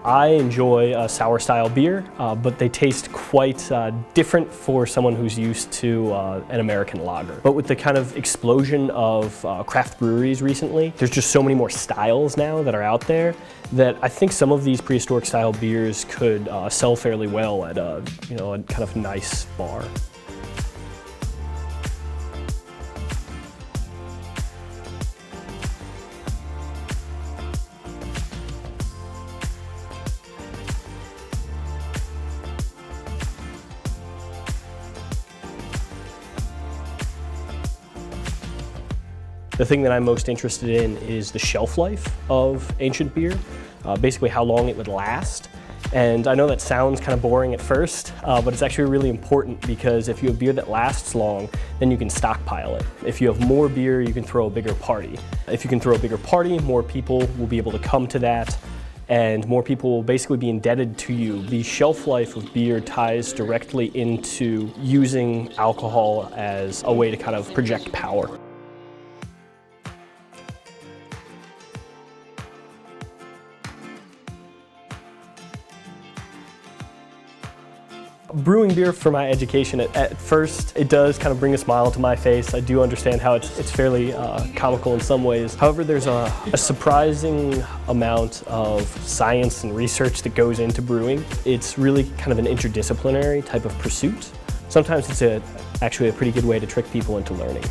I enjoy sour style beer, but they taste quite different for someone who's used to an American lager. But with the kind of explosion of craft breweries recently, there's just so many more styles now that are out there that I think some of these prehistoric style beers could sell fairly well at a kind of nice bar. The thing that I'm most interested in is the shelf life of ancient beer, basically how long it would last. And I know that sounds kind of boring at first, but it's actually really important because if you have beer that lasts long, then you can stockpile it. If you have more beer, you can throw a bigger party. If you can throw a bigger party, more people will be able to come to that, and more people will basically be indebted to you. The shelf life of beer ties directly into using alcohol as a way to kind of project power. Brewing beer for my education, at first, it does kind of bring a smile to my face. I do understand how it's fairly comical in some ways. However, there's a surprising amount of science and research that goes into brewing. It's really kind of an interdisciplinary type of pursuit. Sometimes it's actually a pretty good way to trick people into learning.